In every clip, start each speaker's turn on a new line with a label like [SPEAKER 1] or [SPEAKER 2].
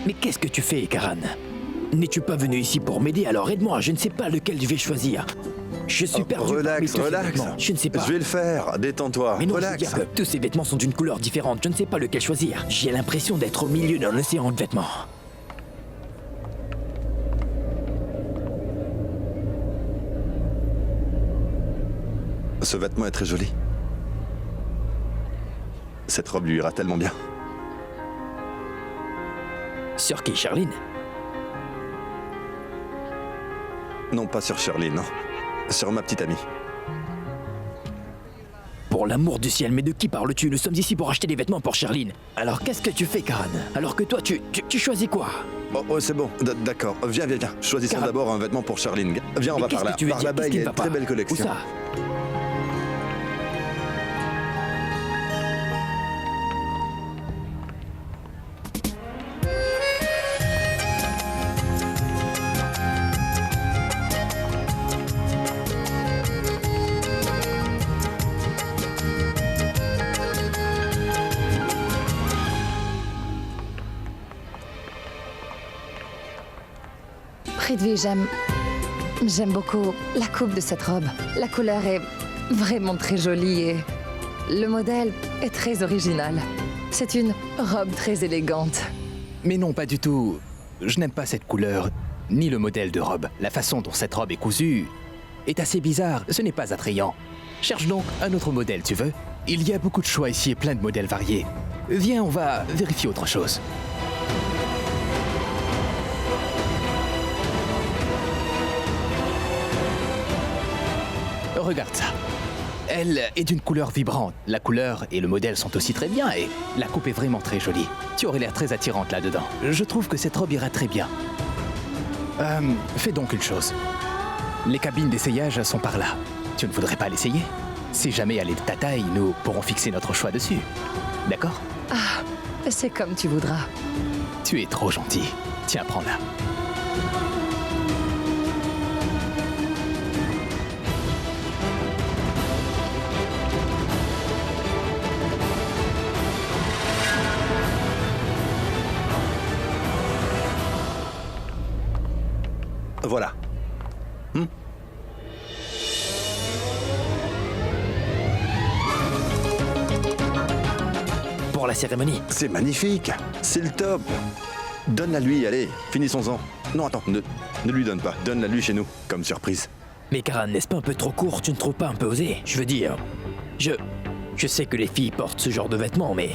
[SPEAKER 1] Mais qu'est-ce que tu fais, Karan? N'es-tu pas venu ici pour m'aider? Alors aide-moi, je ne sais pas lequel je vais choisir. Je suis perdu.
[SPEAKER 2] Relax, relax.
[SPEAKER 1] Je ne sais pas.
[SPEAKER 2] Je vais le faire, détends-toi.
[SPEAKER 1] Mais non,
[SPEAKER 2] Relax.
[SPEAKER 1] je veux dire que tous ces vêtements sont d'une couleur différente. Je ne sais pas lequel choisir. J'ai l'impression d'être au milieu d'un océan de vêtements.
[SPEAKER 2] Ce vêtement est très joli. Cette robe lui ira tellement bien.
[SPEAKER 1] Sur qui, Charline?
[SPEAKER 2] Non, pas sur Shirley, non. Sur ma petite amie.
[SPEAKER 1] Pour l'amour du ciel, mais de qui parles-tu? Nous sommes ici pour acheter des vêtements pour Charline. Alors qu'est-ce que tu fais, Karan? Alors que toi, tu choisis quoi?
[SPEAKER 2] Oh, c'est bon, d'accord. Viens. Choisissons
[SPEAKER 1] Karan.
[SPEAKER 2] d'abord un vêtement pour Charline. Viens, on
[SPEAKER 1] Mais
[SPEAKER 2] va
[SPEAKER 1] qu'est-ce
[SPEAKER 2] par là.
[SPEAKER 1] que tu veux
[SPEAKER 2] Par
[SPEAKER 1] dire?
[SPEAKER 2] là-bas,
[SPEAKER 1] Qu'est-ce
[SPEAKER 2] il
[SPEAKER 1] qui
[SPEAKER 2] y a
[SPEAKER 1] ne
[SPEAKER 2] une
[SPEAKER 1] va
[SPEAKER 2] très
[SPEAKER 1] pas?
[SPEAKER 2] belle collection.
[SPEAKER 1] Où ça?
[SPEAKER 3] Prithvi, j'aime beaucoup la coupe de cette robe. La couleur est vraiment très jolie et le modèle est très original. C'est une robe très élégante.
[SPEAKER 4] Mais non, pas du tout. Je n'aime pas cette couleur, ni le modèle de robe. La façon dont cette robe est cousue est assez bizarre, ce n'est pas attrayant. Cherche donc un autre modèle, tu veux? Il y a beaucoup de choix ici et plein de modèles variés. Viens, on va vérifier autre chose. Regarde ça. Elle est d'une couleur vibrante. La couleur et le modèle sont aussi très bien et la coupe est vraiment très jolie. Tu aurais l'air très attirante là-dedans. Je trouve que cette robe ira très bien. Fais donc une chose. Les cabines d'essayage sont par là. Tu ne voudrais pas l'essayer? Si jamais elle est de ta taille, nous pourrons fixer notre choix dessus. D'accord?
[SPEAKER 3] C'est comme tu voudras.
[SPEAKER 4] Tu es trop gentil. Tiens, prends-la.
[SPEAKER 2] Voilà.
[SPEAKER 1] Pour la cérémonie.
[SPEAKER 2] C'est magnifique. C'est le top. Donne-la lui, allez, finissons-en. Non, attends, ne lui donne pas. Donne-la lui chez nous, comme surprise.
[SPEAKER 1] Mais Karan, n'est-ce pas un peu trop court? Tu ne trouves pas un peu osé? Je veux dire, je sais que les filles portent ce genre de vêtements, mais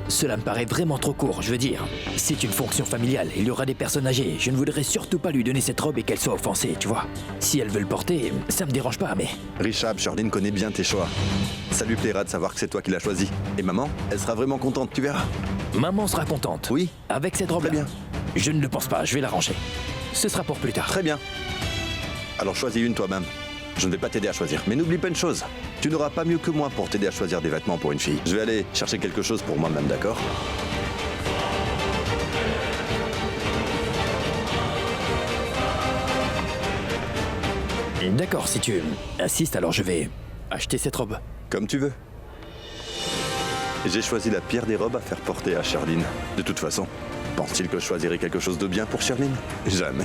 [SPEAKER 1] cela me paraît vraiment trop court. Je veux dire, c'est une fonction familiale. Il y aura des personnes âgées. Je ne voudrais surtout pas lui donner cette robe et qu'elle soit offensée, tu vois. Si elle veut le porter, ça me dérange pas, mais...
[SPEAKER 2] Rishab, Shirley connaît bien tes choix. Ça lui plaira de savoir que c'est toi qui l'as choisi. Et maman, elle sera vraiment contente, tu verras.
[SPEAKER 1] Maman sera contente.
[SPEAKER 2] Oui.
[SPEAKER 1] Avec cette robe-là.
[SPEAKER 2] Très bien.
[SPEAKER 1] Je ne le pense pas, je vais la ranger. Ce sera pour plus tard.
[SPEAKER 2] Très bien. Alors choisis une toi-même. Je ne vais pas t'aider à choisir. Mais n'oublie pas une chose. Tu n'auras pas mieux que moi pour t'aider à choisir des vêtements pour une fille. Je vais aller chercher quelque chose pour moi-même, d'accord?
[SPEAKER 1] D'accord, si tu insistes, alors je vais acheter cette robe.
[SPEAKER 2] Comme tu veux. J'ai choisi la pire des robes à faire porter à Charline. De toute façon, pense-t-il que je choisirai quelque chose de bien pour Charline? Jamais.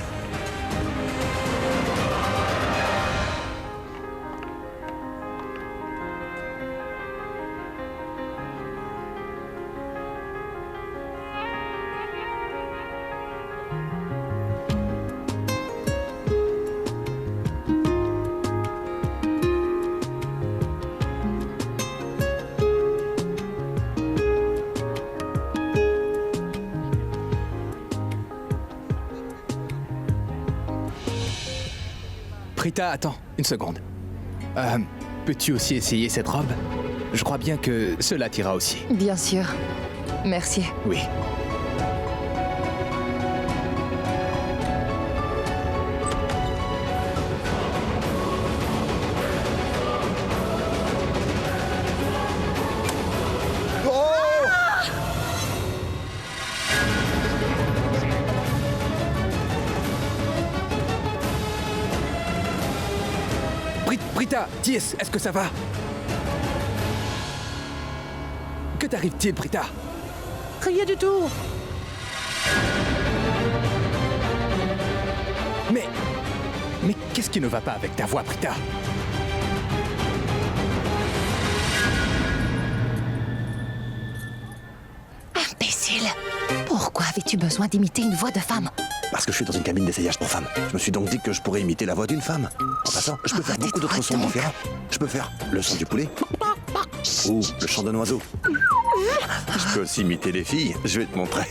[SPEAKER 4] Prita, attends, une seconde. Peux-tu aussi essayer cette robe? Je crois bien que cela t'ira aussi.
[SPEAKER 3] Bien sûr. Merci.
[SPEAKER 4] Oui. Prita, Tis, est-ce que ça va? Que t'arrive-t-il, Prita?
[SPEAKER 5] Rien du tout.
[SPEAKER 4] Mais qu'est-ce qui ne va pas avec ta voix, Prita?
[SPEAKER 3] Imbécile! Pourquoi avais-tu besoin d'imiter une voix de femme?
[SPEAKER 2] Parce que je suis dans une cabine d'essayage pour femmes. Je me suis donc dit que je pourrais imiter la voix d'une femme. En passant, je peux faire beaucoup d'autres sons
[SPEAKER 3] donc.
[SPEAKER 2] différents. Je peux faire le son du poulet. Ou le chant d'un oiseau. Je peux aussi imiter les filles. Je vais te montrer.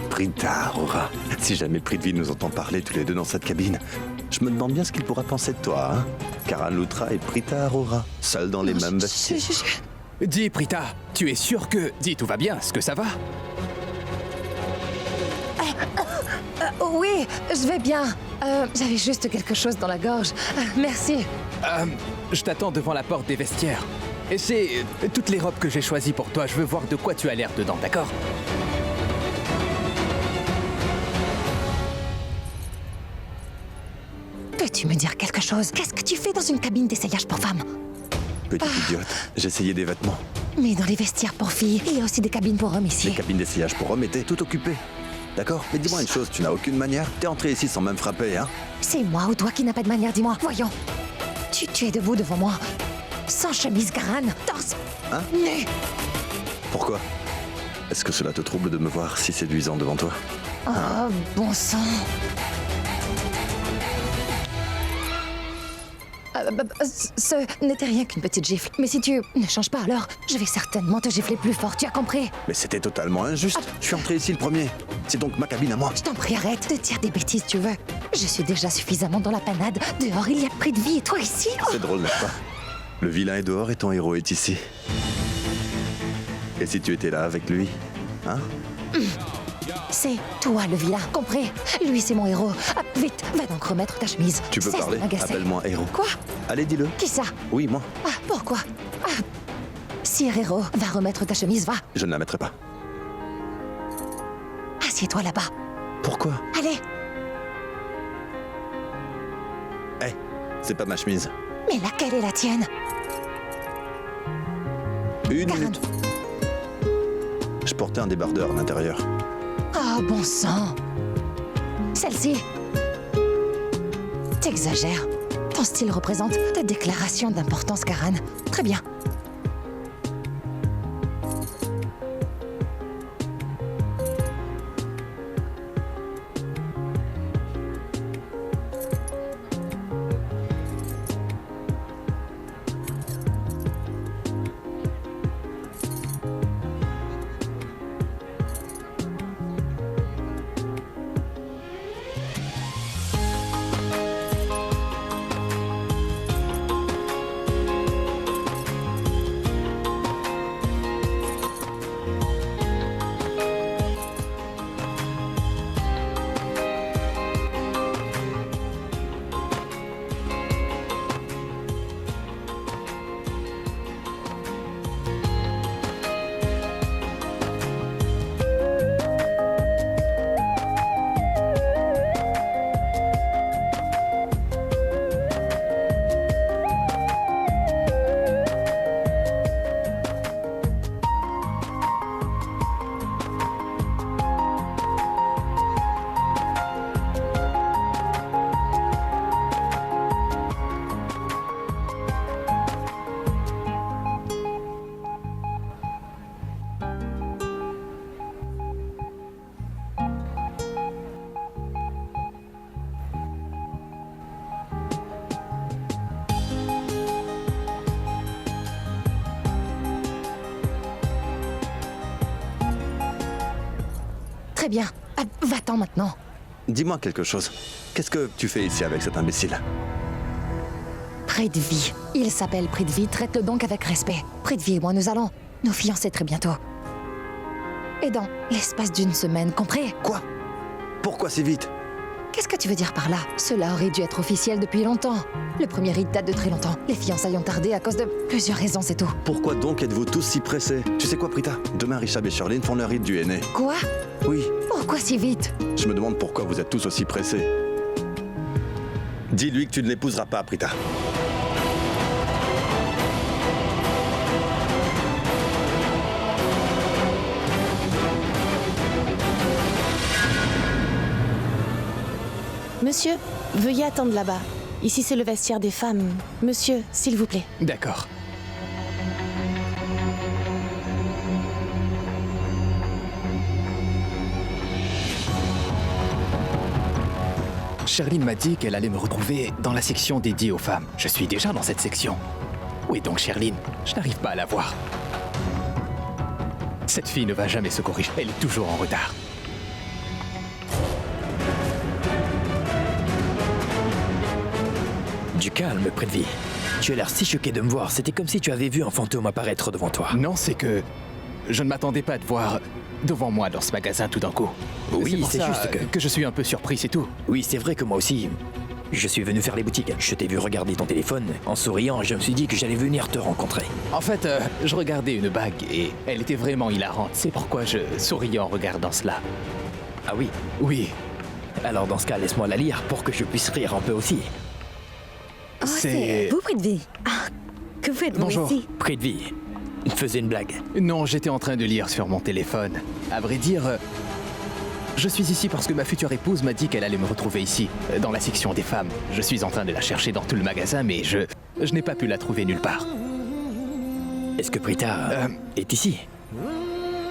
[SPEAKER 2] Prita Aurora. Si jamais Prithvi nous entend parler tous les deux dans cette cabine, je me demande bien ce qu'il pourra penser de toi, hein. Karan Luthra et Prita Aurora, seuls dans les mêmes vestiaires.
[SPEAKER 4] Dis, Prita, tu es sûr que... Dis, tout va bien, est-ce que ça va?
[SPEAKER 3] Oui, je vais bien. J'avais juste quelque chose dans la gorge. Merci.
[SPEAKER 4] Je t'attends devant la porte des vestiaires. Et c'est toutes les robes que j'ai choisies pour toi. Je veux voir de quoi tu as l'air dedans, d'accord?
[SPEAKER 3] Peux-tu me dire quelque chose? Qu'est-ce que tu fais dans une cabine d'essayage pour femmes?
[SPEAKER 2] Petite idiote, j'essayais des vêtements.
[SPEAKER 3] Mais dans les vestiaires pour filles, il y a aussi des cabines pour hommes ici.
[SPEAKER 2] Les cabines d'essayage pour hommes étaient tout occupées. D'accord? Mais dis-moi une chose, tu n'as aucune manière? T'es entré ici sans même frapper, hein?
[SPEAKER 3] C'est moi ou toi qui n'as pas de manière, dis-moi. Voyons. Tu es debout devant moi. Sans chemise, Karan, torse
[SPEAKER 2] Hein?
[SPEAKER 3] nu.
[SPEAKER 2] Pourquoi? Est-ce que cela te trouble de me voir si séduisant devant toi?
[SPEAKER 3] Oh, bon sang. Ce n'était rien qu'une petite gifle. Mais si tu ne changes pas, alors je vais certainement te gifler plus fort, tu as compris?
[SPEAKER 2] Mais c'était totalement injuste. Je suis entré ici le premier. C'est donc ma cabine à moi.
[SPEAKER 3] Je t'en prie, arrête de dire des bêtises, tu veux. Je suis déjà suffisamment dans la panade. Dehors, il y a Prithvi et toi ici. Oh.
[SPEAKER 2] C'est drôle, n'est-ce pas? Le vilain est dehors et ton héros est ici. Et si tu étais là avec lui? Hein?
[SPEAKER 3] C'est toi le vilain, compris? Lui, c'est mon héros. Ah, vite, va donc remettre ta chemise.
[SPEAKER 2] Tu peux
[SPEAKER 3] Cesse de
[SPEAKER 2] parler?
[SPEAKER 3] m'agacer.
[SPEAKER 2] Appelle-moi héros.
[SPEAKER 3] Quoi?
[SPEAKER 2] Allez, dis-le.
[SPEAKER 3] Qui ça?
[SPEAKER 2] Oui, moi.
[SPEAKER 3] Ah, pourquoi? Ah, Sire héros, va remettre ta chemise, va.
[SPEAKER 2] Je ne la mettrai pas.
[SPEAKER 3] Assieds-toi là-bas.
[SPEAKER 2] Pourquoi?
[SPEAKER 3] Allez.
[SPEAKER 2] Hé, c'est pas ma chemise.
[SPEAKER 3] Mais laquelle est la tienne?
[SPEAKER 2] Une
[SPEAKER 3] Karan.
[SPEAKER 2] minute. Je portais un débardeur à l'intérieur.
[SPEAKER 3] Oh, bon sang. Celle-ci. T'exagères. Ton style représente ta déclaration d'importance, Karan. Très bien. Très bien. Ah, va-t'en maintenant.
[SPEAKER 2] Dis-moi quelque chose. Qu'est-ce que tu fais ici avec cet imbécile?
[SPEAKER 3] Prithvi. Il s'appelle Prithvi, traite-le donc avec respect. Prithvi et moi, nous allons nous fiancer très bientôt. Et dans l'espace d'une semaine, compris?
[SPEAKER 2] Quoi? Pourquoi si vite?
[SPEAKER 3] Qu'est-ce que tu veux dire par là? Cela aurait dû être officiel depuis longtemps. Le premier rite date de très longtemps. Les fiançailles ont tardé à cause de plusieurs raisons, c'est tout.
[SPEAKER 2] Pourquoi donc êtes-vous tous si pressés? Tu sais quoi, Prita? Demain, Rishab et Shirley font leur rite du aîné.
[SPEAKER 3] Quoi?
[SPEAKER 2] Oui,
[SPEAKER 3] Pourquoi si vite?
[SPEAKER 2] je me demande pourquoi vous êtes tous aussi pressés. Dis-lui que tu ne l'épouseras pas, Prita.
[SPEAKER 5] Monsieur, veuillez attendre là-bas. Ici, c'est le vestiaire des femmes. Monsieur, s'il vous plaît.
[SPEAKER 4] D'accord. Sherline m'a dit qu'elle allait me retrouver dans la section dédiée aux femmes. Je suis déjà dans cette section. Où est donc Sherline? Je n'arrive pas à la voir. Cette fille ne va jamais se corriger. Elle est toujours en retard.
[SPEAKER 1] Du calme, Prithvi. Tu as l'air si choqué de me voir. C'était comme si tu avais vu un fantôme apparaître devant toi.
[SPEAKER 4] Non, c'est que je ne m'attendais pas à te voir devant moi dans ce magasin tout d'un coup.
[SPEAKER 1] Oui,
[SPEAKER 4] pour
[SPEAKER 1] c'est
[SPEAKER 4] ça
[SPEAKER 1] juste que...
[SPEAKER 4] je suis un peu surpris, c'est tout.
[SPEAKER 1] Oui, c'est vrai que moi aussi, je suis venu faire les boutiques. Je t'ai vu regarder ton téléphone. En souriant, je me suis dit que j'allais venir te rencontrer.
[SPEAKER 4] En fait, je regardais une bague et elle était vraiment hilarante. C'est pourquoi je souriais en regardant cela.
[SPEAKER 1] Ah oui?
[SPEAKER 4] Oui,
[SPEAKER 1] Alors dans ce cas, laisse-moi la lire pour que je puisse rire un peu aussi.
[SPEAKER 6] Oh, c'est vous, Prithvi. Ah, que faites-vous
[SPEAKER 4] Bonjour.
[SPEAKER 6] ici?
[SPEAKER 1] Prithvi, faisais une blague.
[SPEAKER 4] non, j'étais en train de lire sur mon téléphone. À vrai dire, je suis ici parce que ma future épouse m'a dit qu'elle allait me retrouver ici, dans la section des femmes. Je suis en train de la chercher dans tout le magasin, mais je n'ai pas pu la trouver nulle part.
[SPEAKER 1] Est-ce que Prita est ici?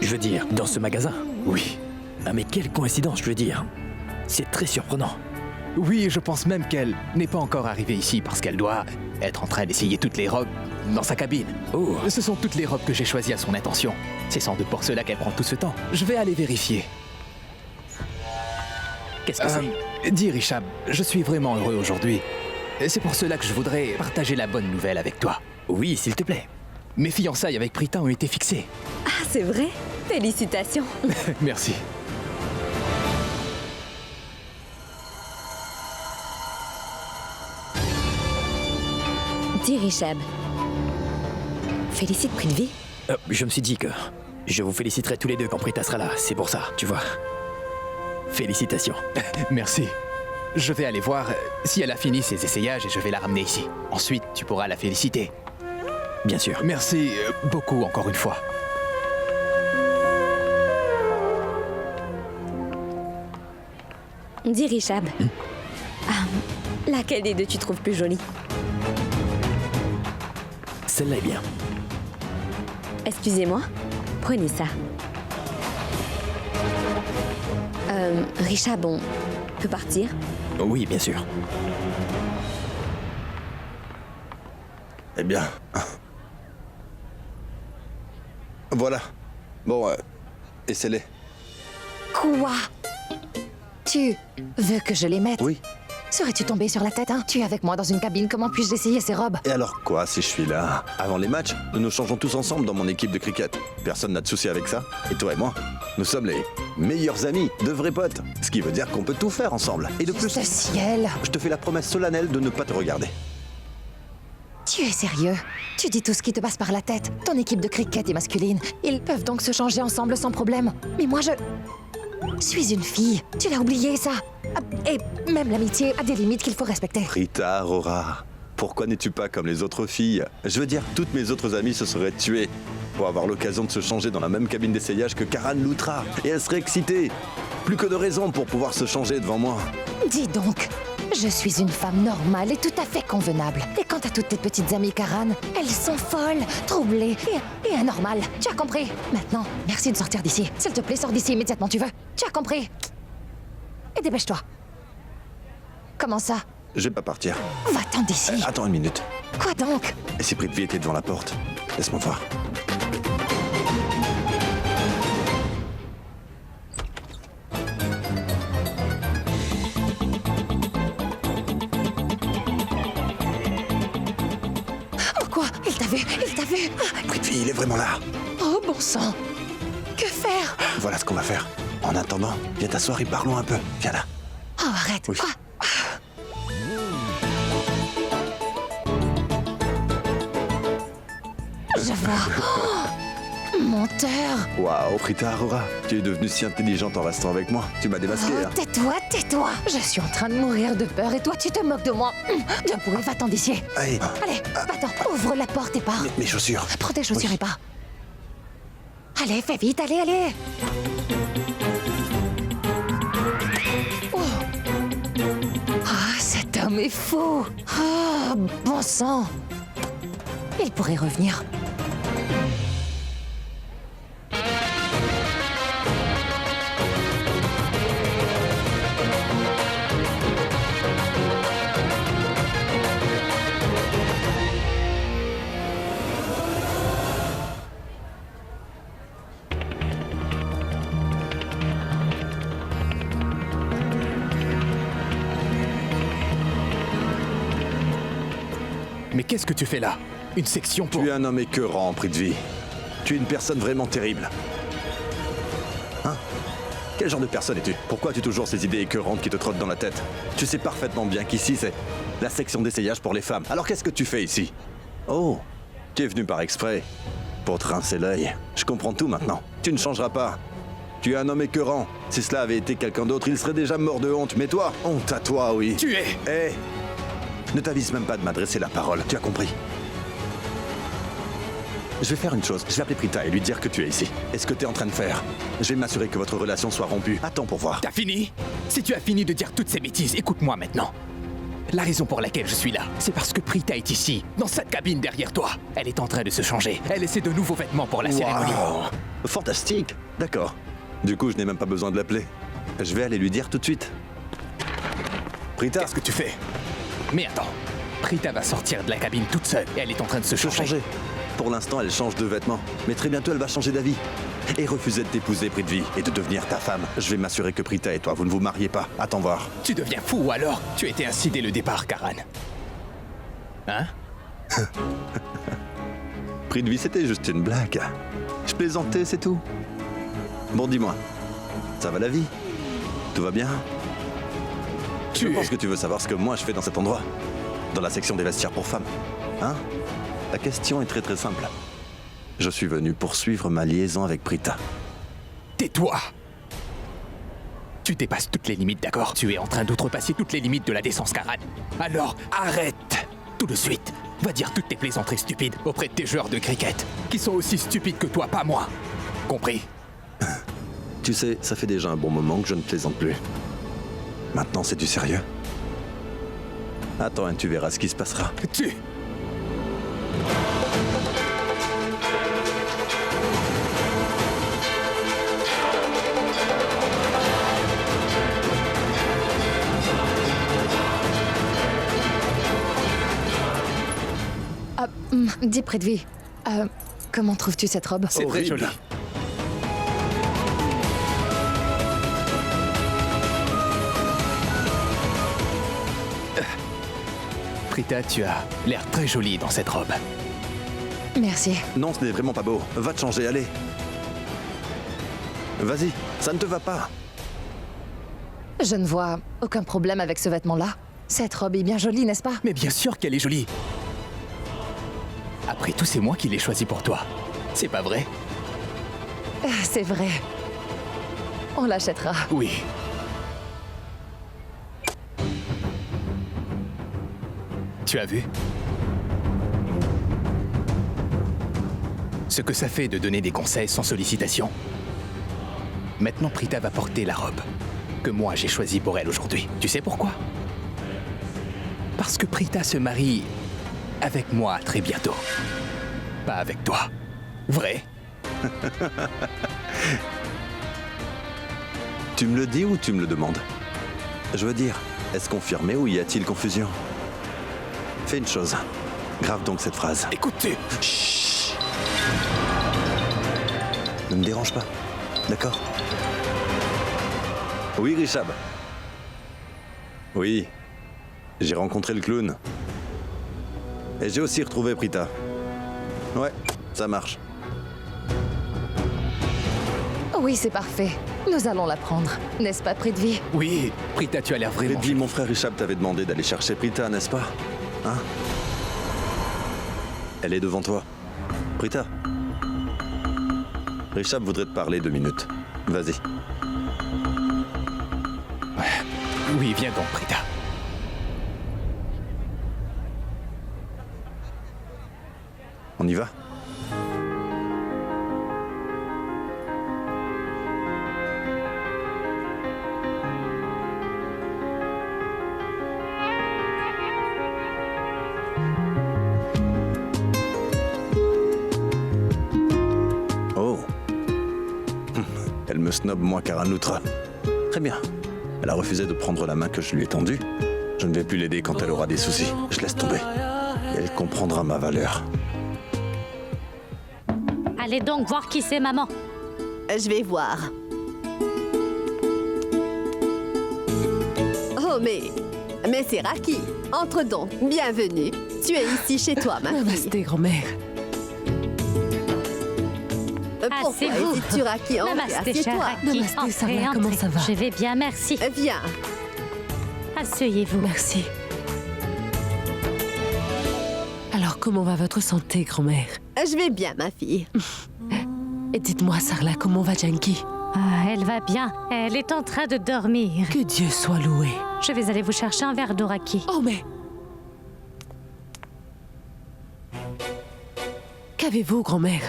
[SPEAKER 1] Je veux dire, dans ce magasin?
[SPEAKER 4] Oui.
[SPEAKER 1] Ah mais quelle coïncidence, je veux dire. C'est très surprenant.
[SPEAKER 4] Oui, je pense même qu'elle n'est pas encore arrivée ici parce qu'elle doit être en train d'essayer toutes les robes dans sa cabine.
[SPEAKER 1] Oh,
[SPEAKER 4] Ce sont toutes les robes que j'ai choisies à son intention. C'est sans doute pour cela qu'elle prend tout ce temps. Je vais aller vérifier.
[SPEAKER 1] qu'est-ce que c'est?
[SPEAKER 4] Dis Richard, je suis vraiment heureux aujourd'hui. Et c'est pour cela que je voudrais partager la bonne nouvelle avec toi.
[SPEAKER 1] Oui, s'il te plaît.
[SPEAKER 4] Mes fiançailles avec Prita ont été fixées.
[SPEAKER 6] Ah, c'est vrai? Félicitations.
[SPEAKER 4] Merci.
[SPEAKER 6] Dis, Richab. Félicite Prithvi.
[SPEAKER 1] Je me suis dit que je vous féliciterai tous les deux quand Prita sera là. C'est pour ça, tu vois. Félicitations.
[SPEAKER 4] Merci. Je vais aller voir si elle a fini ses essayages et je vais la ramener ici. Ensuite, tu pourras la féliciter.
[SPEAKER 1] Bien sûr.
[SPEAKER 4] Merci beaucoup encore une fois.
[SPEAKER 6] Dis, Richab. Laquelle des deux tu trouves plus jolie?
[SPEAKER 1] Celle-là est bien.
[SPEAKER 6] Excusez-moi. Prenez ça. Richab, on peut partir?
[SPEAKER 1] Oui, bien sûr.
[SPEAKER 2] Eh bien. Voilà. Bon, essaie-les.
[SPEAKER 3] Quoi? Tu veux que je les mette?
[SPEAKER 2] Oui.
[SPEAKER 3] Serais-tu tombé sur la tête, hein? Tu es avec moi dans une cabine, comment puis-je essayer ces robes?
[SPEAKER 2] Et alors quoi si je suis là? Avant les matchs, nous nous changeons tous ensemble dans mon équipe de cricket. Personne n'a de souci avec ça. Et toi et moi, nous sommes les meilleurs amis, de vrais potes. Ce qui veut dire qu'on peut tout faire ensemble. Et de plus,
[SPEAKER 3] Ce ciel!
[SPEAKER 2] je te fais la promesse solennelle de ne pas te regarder.
[SPEAKER 3] Tu es sérieux? Tu dis tout ce qui te passe par la tête. Ton équipe de cricket est masculine. Ils peuvent donc se changer ensemble sans problème. Mais moi, je suis une fille. Tu l'as oublié, ça? Et même l'amitié a des limites qu'il faut respecter.
[SPEAKER 2] Rita Aurora, pourquoi n'es-tu pas comme les autres filles? Je veux dire, toutes mes autres amies se seraient tuées pour avoir l'occasion de se changer dans la même cabine d'essayage que Karan Loutra. Et elles seraient excitées. Plus que de raisons pour pouvoir se changer devant moi.
[SPEAKER 3] Dis donc, je suis une femme normale et tout à fait convenable. Et quant à toutes tes petites amies Karan, elles sont folles, troublées et anormales. Tu as compris? Maintenant, merci de sortir d'ici. S'il te plaît, sors d'ici immédiatement, tu veux? Tu as compris? Et dépêche-toi. Comment ça?
[SPEAKER 2] Je vais pas partir.
[SPEAKER 3] Va-t'en d'ici.
[SPEAKER 2] Attends une minute.
[SPEAKER 3] Quoi donc?
[SPEAKER 2] Et si Prithvi était devant la porte? Laisse-moi voir.
[SPEAKER 3] Oh quoi? Il t'a vu? Il t'a vu?
[SPEAKER 2] Prithvi, il est vraiment là.
[SPEAKER 3] Oh bon sang! Que faire?
[SPEAKER 2] Voilà ce qu'on va faire. En attendant, viens t'asseoir et parlons un peu. Viens là.
[SPEAKER 3] Oh arrête!
[SPEAKER 2] Oui.
[SPEAKER 3] Quoi? Je vois. Oh, menteur!
[SPEAKER 2] Waouh, Rita Aurora, tu es devenue si intelligente en restant avec moi. Tu m'as démasqué,
[SPEAKER 3] Oh,
[SPEAKER 2] hein.
[SPEAKER 3] tais-toi, tais-toi! Je suis en train de mourir de peur et toi tu te moques de moi. Debout, va-t'en d'ici.
[SPEAKER 2] Allez,
[SPEAKER 3] Allez, va-t'en, ouvre la porte et pars.
[SPEAKER 2] mes chaussures.
[SPEAKER 3] Prends tes chaussures
[SPEAKER 2] Oui.
[SPEAKER 3] et pars. Allez, fais vite, allez, allez! Oh. mais fou. Ah, bon sang. Il pourrait revenir.
[SPEAKER 4] Mais qu'est-ce que tu fais là? Une section pour...
[SPEAKER 2] Tu es un homme écœurant, Prithvi. Tu es une personne vraiment terrible. Hein? Quel genre de personne es-tu? Pourquoi as-tu toujours ces idées écœurantes qui te trottent dans la tête? Tu sais parfaitement bien qu'ici, c'est la section d'essayage pour les femmes. Alors qu'est-ce que tu fais ici? Oh, tu es venu par exprès. Pour te rincer l'œil. Je comprends tout maintenant. Tu ne changeras pas. Tu es un homme écœurant. Si cela avait été quelqu'un d'autre, il serait déjà mort de honte. Mais toi, honte à toi, oui.
[SPEAKER 4] Tu es...
[SPEAKER 2] Hé! Ne t'avise même pas de m'adresser la parole, tu as compris? Je vais faire une chose, je vais appeler Prita et lui dire que tu es ici. Et ce que tu es en train de faire, je vais m'assurer que votre relation soit rompue. Attends pour voir.
[SPEAKER 4] T'as fini? Si tu as fini de dire toutes ces bêtises, écoute-moi maintenant. La raison pour laquelle je suis là, c'est parce que Prita est ici, dans cette cabine derrière toi. Elle est en train de se changer. Elle essaie de nouveaux vêtements pour la cérémonie.
[SPEAKER 2] Wow. Fantastique. D'accord. Du coup, je n'ai même pas besoin de l'appeler. Je vais aller lui dire tout de suite. Prita,
[SPEAKER 4] Qu'est-ce que tu fais? Mais attends, Prita va sortir de la cabine toute seule et elle est en train de se changer.
[SPEAKER 2] Pour l'instant, elle change de vêtements. Mais très bientôt, elle va changer d'avis. Et refuser de t'épouser, Prithvi, et de devenir ta femme. Je vais m'assurer que Prita et toi, vous ne vous mariez pas. Attends voir.
[SPEAKER 4] Tu deviens fou ou alors tu étais ainsi dès le départ, Karan. Hein?
[SPEAKER 2] Prithvi, c'était juste une blague. Je plaisantais, c'est tout. Bon, dis-moi, ça va la vie? Tout va bien? Je pense que tu veux savoir ce que moi je fais dans cet endroit. Dans la section des vestiaires pour femmes. Hein? La question est très très simple. Je suis venu poursuivre ma liaison avec Prita.
[SPEAKER 4] Tais-toi! Tu dépasses toutes les limites, d'accord? Tu es en train d'outrepasser toutes les limites de la décence, Karan. Alors, arrête! Tout de suite. Va dire toutes tes plaisanteries stupides auprès de tes joueurs de cricket, qui sont aussi stupides que toi, pas moi. Compris?
[SPEAKER 2] Tu sais, ça fait déjà un bon moment que je ne plaisante plus. Maintenant, c'est du sérieux. Attends, et tu verras ce qui se passera.
[SPEAKER 4] Tu...
[SPEAKER 3] Dis Prithvi, comment trouves-tu cette robe?
[SPEAKER 4] C'est très
[SPEAKER 2] Horrible.
[SPEAKER 4] joli. Prita, tu as l'air très jolie dans cette robe.
[SPEAKER 3] Merci.
[SPEAKER 2] Non, ce n'est vraiment pas beau. Va te changer, allez. Vas-y, ça ne te va pas.
[SPEAKER 3] Je ne vois aucun problème avec ce vêtement-là. Cette robe est bien jolie, n'est-ce pas?
[SPEAKER 4] Mais bien sûr qu'elle est jolie. Après tout, c'est moi qui l'ai choisie pour toi. C'est pas vrai?
[SPEAKER 3] C'est vrai. On l'achètera.
[SPEAKER 4] Oui. Tu as vu? Ce que ça fait de donner des conseils sans sollicitation. Maintenant, Prita va porter la robe que moi j'ai choisie pour elle aujourd'hui. Tu sais pourquoi? Parce que Prita se marie avec moi très bientôt. Pas avec toi. Vrai?
[SPEAKER 2] Tu me le dis ou tu me le demandes? Je veux dire, est-ce confirmé ou y a-t-il confusion? Fais une chose. Grave donc cette phrase.
[SPEAKER 4] Écoute-tu?
[SPEAKER 2] Chut. Ne me dérange pas. D'accord? Oui, Rishab. Oui. J'ai rencontré le clown. Et j'ai aussi retrouvé Prita. Ouais, ça marche.
[SPEAKER 3] Oui, c'est parfait. Nous allons la prendre. N'est-ce pas, Prithvi?
[SPEAKER 4] Oui, Prita, tu as l'air vraiment...
[SPEAKER 2] Prithvi, mon frère Rishab t'avait demandé d'aller chercher Prita, n'est-ce pas? Hein? Elle est devant toi. Prita. Rishab voudrait te parler 2 minutes. Vas-y.
[SPEAKER 4] Oui, viens donc, Prita.
[SPEAKER 2] On y va? me snobe, moi, Karan Loutra. Très bien. Elle a refusé de prendre la main que je lui ai tendue. Je ne vais plus l'aider quand elle aura des soucis. Je laisse tomber. Et elle comprendra ma valeur.
[SPEAKER 7] Allez donc voir qui c'est, maman.
[SPEAKER 8] Je vais voir. Oh, mais c'est Raki. Entre donc, bienvenue. Tu es ici chez toi, ma fille.
[SPEAKER 9] Namasté, grand-mère.
[SPEAKER 8] Pourquoi
[SPEAKER 7] Asseyez-vous.
[SPEAKER 8] hésites-tu, Raki?
[SPEAKER 7] Namasté,
[SPEAKER 8] Assieds-toi.
[SPEAKER 7] cher Raki.
[SPEAKER 9] Namasté,
[SPEAKER 7] Entrez,
[SPEAKER 9] Sarla,
[SPEAKER 7] entrez.
[SPEAKER 9] comment ça va?
[SPEAKER 7] Je vais bien, merci.
[SPEAKER 8] Viens.
[SPEAKER 7] Asseyez-vous.
[SPEAKER 9] Merci. Alors, comment va votre santé, grand-mère?
[SPEAKER 8] Je vais bien, ma fille.
[SPEAKER 9] Et dites-moi, Sarla, comment va Janky?
[SPEAKER 7] Ah, elle va bien. Elle est en train de dormir.
[SPEAKER 9] Que Dieu soit loué.
[SPEAKER 7] Je vais aller vous chercher un verre d'eau, Raki.
[SPEAKER 9] Oh, mais... Qu'avez-vous, grand-mère?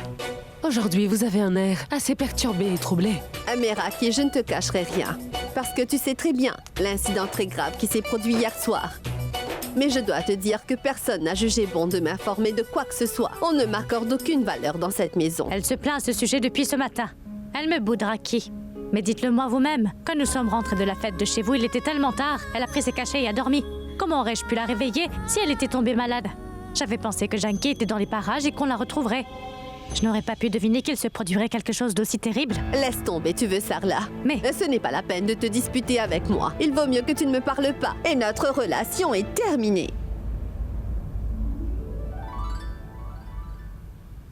[SPEAKER 9] Aujourd'hui, vous avez un air assez perturbé et troublé.
[SPEAKER 8] Mais Raki, je ne te cacherai rien. Parce que tu sais très bien l'incident très grave qui s'est produit hier soir. Mais je dois te dire que personne n'a jugé bon de m'informer de quoi que ce soit. On ne m'accorde aucune valeur dans cette maison.
[SPEAKER 7] Elle se plaint à ce sujet depuis ce matin. Elle me boude, Raki. Mais dites-le-moi vous-même. Quand nous sommes rentrés de la fête de chez vous, il était tellement tard. Elle a pris ses cachets et a dormi. Comment aurais-je pu la réveiller si elle était tombée malade? J'avais pensé que Janky était dans les parages et qu'on la retrouverait. Je n'aurais pas pu deviner qu'il se produirait quelque chose d'aussi terrible.
[SPEAKER 8] Laisse tomber, tu veux, Sarla.
[SPEAKER 7] Mais-
[SPEAKER 8] Ce n'est pas la peine de te disputer avec moi. Il vaut mieux que tu ne me parles pas. Et notre relation est terminée.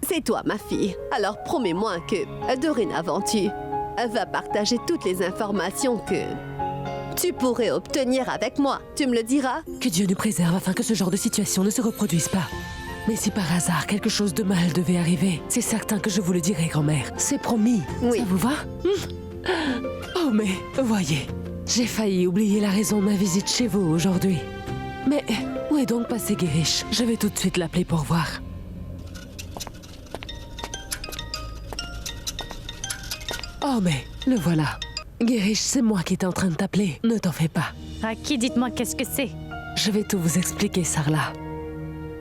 [SPEAKER 8] C'est toi, ma fille. Alors promets-moi que, dorénavant, tu vas partager toutes les informations que tu pourrais obtenir avec moi. Tu me le diras?
[SPEAKER 9] Que Dieu nous préserve afin que ce genre de situation ne se reproduise pas. Mais si par hasard quelque chose de mal devait arriver, c'est certain que je vous le dirai, grand-mère. C'est promis.
[SPEAKER 8] Oui.
[SPEAKER 9] Ça vous va? Oh, mais voyez, j'ai failli oublier la raison de ma visite chez vous aujourd'hui. Mais où est donc passé Guériche? Je vais tout de suite l'appeler pour voir. Oh, mais le voilà. Guériche, c'est moi qui étais en train de t'appeler. Ne t'en fais pas.
[SPEAKER 7] Raki, dites-moi qu'est-ce que c'est?
[SPEAKER 9] Je vais tout vous expliquer, Sarla.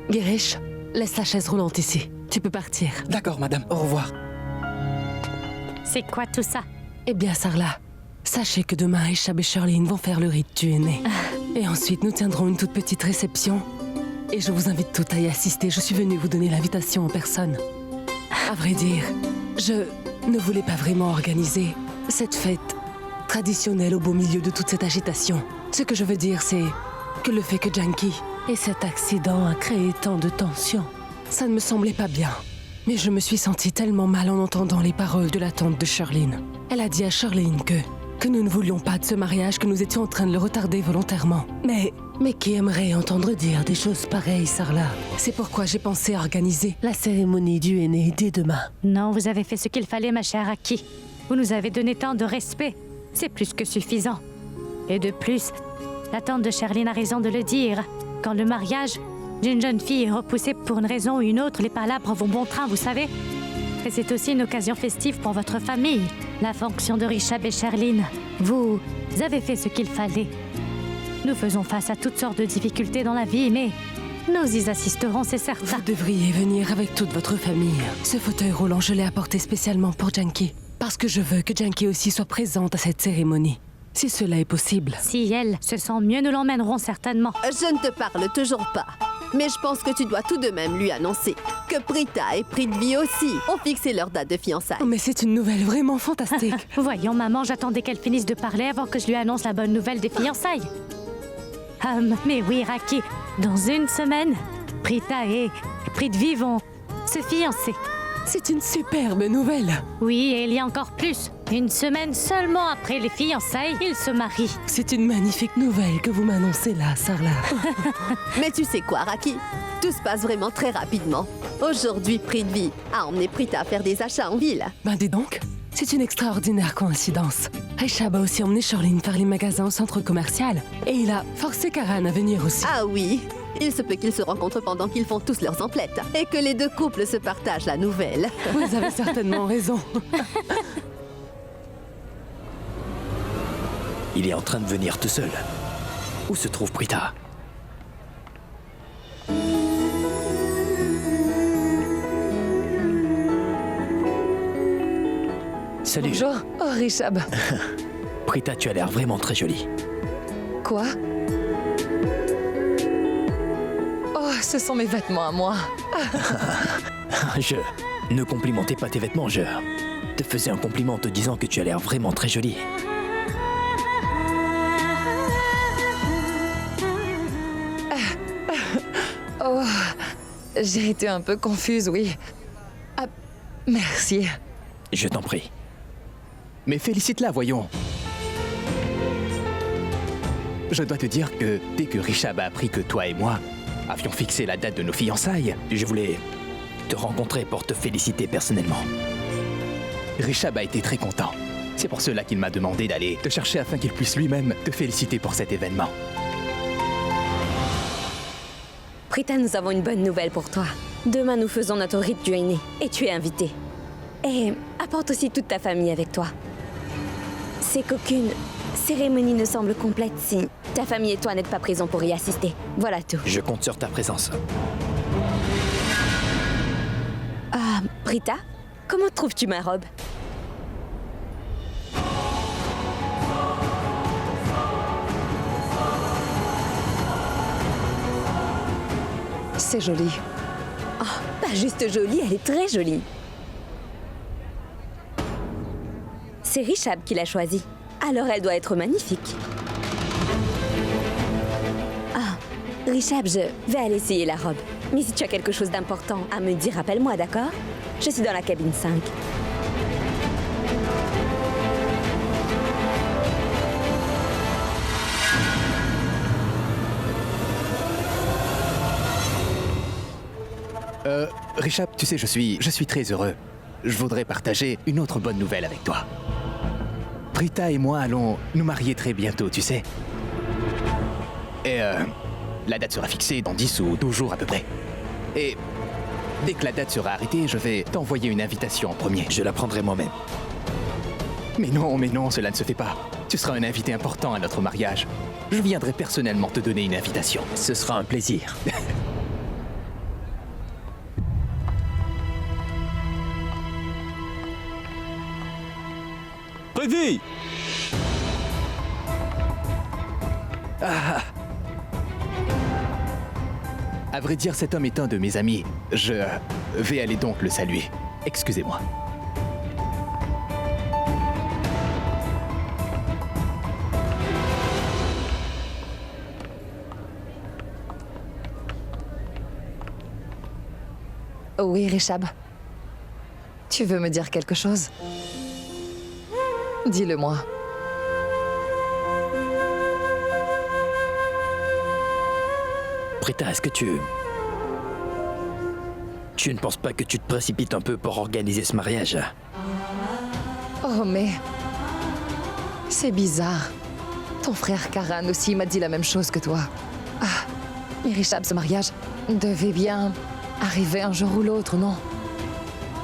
[SPEAKER 9] Guériche, laisse la chaise roulante ici. Tu peux partir.
[SPEAKER 4] D'accord, madame. Au revoir.
[SPEAKER 7] C'est quoi tout ça?
[SPEAKER 9] Eh bien, Sarla, sachez que demain, Echab et Shirlene vont faire le rite du aîné. Et ensuite, nous tiendrons une toute petite réception. Et je vous invite toutes à y assister. Je suis venue vous donner l'invitation en personne. À vrai dire, je ne voulais pas vraiment organiser cette fête traditionnelle au beau milieu de toute cette agitation. Ce que je veux dire, c'est que le fait que Janky ait cet accident a créé tant de tension. Ça ne me semblait pas bien. Mais je me suis sentie tellement mal en entendant les paroles de la tante de Shirlene. Elle a dit à Shirlene que nous ne voulions pas de ce mariage, que nous étions en train de le retarder volontairement. Mais qui aimerait entendre dire des choses pareilles, Sarla? C'est pourquoi j'ai pensé organiser la cérémonie du aîné dès demain.
[SPEAKER 7] Non, vous avez fait ce qu'il fallait, ma chère Raki. Vous nous avez donné tant de respect. C'est plus que suffisant. Et de plus, la tante de Shirlene a raison de le dire. Quand le mariage d'une jeune fille est repoussé pour une raison ou une autre, les palabres vont bon train, vous savez. Et c'est aussi une occasion festive pour votre famille. La fonction de Richab et Shirlene. Vous avez fait ce qu'il fallait. Nous faisons face à toutes sortes de difficultés dans la vie, mais nous y assisterons, c'est certain.
[SPEAKER 9] Vous devriez venir avec toute votre famille. Ce fauteuil roulant, je l'ai apporté spécialement pour Janky. Parce que je veux que Janky aussi soit présente à cette cérémonie. Si cela est possible.
[SPEAKER 7] Si elle se sent mieux, nous l'emmènerons certainement.
[SPEAKER 8] Je ne te parle toujours pas. Mais je pense que tu dois tout de même lui annoncer que Prita et Prithvi aussi ont fixé leur date de fiançailles.
[SPEAKER 9] Oh, mais c'est une nouvelle vraiment fantastique.
[SPEAKER 7] Voyons, maman, j'attendais qu'elle finisse de parler avant que je lui annonce la bonne nouvelle des fiançailles. Mais oui, Raki, dans une semaine, Prita et Prithvi vont se fiancer.
[SPEAKER 9] C'est une superbe nouvelle.
[SPEAKER 7] Oui, et il y a encore plus. Une semaine seulement après les fiançailles, ils se marient.
[SPEAKER 9] C'est une magnifique nouvelle que vous m'annoncez là, Sarla.
[SPEAKER 8] Mais tu sais quoi, Raki? Tout se passe vraiment très rapidement. Aujourd'hui, Prithvi a emmené Prita faire des achats en ville.
[SPEAKER 9] Ben dis donc, c'est une extraordinaire coïncidence. Aishab a aussi emmené Shirlene faire les magasins au centre commercial. Et il a forcé Karan à venir aussi.
[SPEAKER 8] Ah oui, il se peut qu'ils se rencontrent pendant qu'ils font tous leurs emplettes. Et que les deux couples se partagent la nouvelle.
[SPEAKER 9] Vous avez certainement raison.
[SPEAKER 1] Il est en train de venir tout seul. Où se trouve Prita? Salut.
[SPEAKER 3] Bonjour. Oh, Richab.
[SPEAKER 1] Prita, tu as l'air vraiment très jolie.
[SPEAKER 3] Quoi? Oh, ce sont mes vêtements à moi.
[SPEAKER 1] Ne complimentez pas tes vêtements, je te faisais un compliment en te disant que tu as l'air vraiment très jolie.
[SPEAKER 3] Oh, j'ai été un peu confuse, oui. Ah, merci.
[SPEAKER 1] Je t'en prie.
[SPEAKER 4] Mais félicite-la, voyons. Je dois te dire que dès que Richab a appris que toi et moi avions fixé la date de nos fiançailles,
[SPEAKER 1] Je voulais te rencontrer pour te féliciter personnellement.
[SPEAKER 4] Richab a été très content. C'est pour cela qu'il m'a demandé d'aller te chercher afin qu'il puisse lui-même te féliciter pour cet événement.
[SPEAKER 6] Prita, nous avons une bonne nouvelle pour toi. Demain, nous faisons notre rite du aîné et tu es invité. Et apporte aussi toute ta famille avec toi. C'est qu'aucune cérémonie ne semble complète si ta famille et toi n'êtes pas présents pour y assister. Voilà tout.
[SPEAKER 1] Je compte sur ta présence.
[SPEAKER 6] Prita, comment trouves-tu ma robe?
[SPEAKER 3] C'est joli.
[SPEAKER 6] Pas juste jolie, elle est très jolie. C'est Richab qui l'a choisie. Alors elle doit être magnifique. Ah, Richab, je vais aller essayer la robe. Mais si tu as quelque chose d'important à me dire, rappelle-moi, d'accord? Je suis dans la cabine 5.
[SPEAKER 4] Richab, tu sais, je suis très heureux. Je voudrais partager une autre bonne nouvelle avec toi. Prita et moi allons nous marier très bientôt, tu sais. Et la date sera fixée dans 10 ou 12 jours à peu près. Et dès que la date sera arrêtée, je vais t'envoyer une invitation en premier.
[SPEAKER 1] Je la prendrai moi-même.
[SPEAKER 4] Mais non, cela ne se fait pas. Tu seras un invité important à notre mariage. Je viendrai personnellement te donner une invitation.
[SPEAKER 1] Ce sera un plaisir.
[SPEAKER 2] Prithvi!
[SPEAKER 4] À vrai dire, cet homme est un de mes amis. Je vais aller donc le saluer. Excusez-moi.
[SPEAKER 3] Oui, Richab. Tu veux me dire quelque chose? Dis-le-moi.
[SPEAKER 1] Prita, est-ce que tu ne penses pas que tu te précipites un peu pour organiser ce mariage?
[SPEAKER 3] Oh, mais... c'est bizarre. Ton frère Karan aussi m'a dit la même chose que toi. Ah, mais Richab, ce mariage devait bien arriver un jour ou l'autre, non?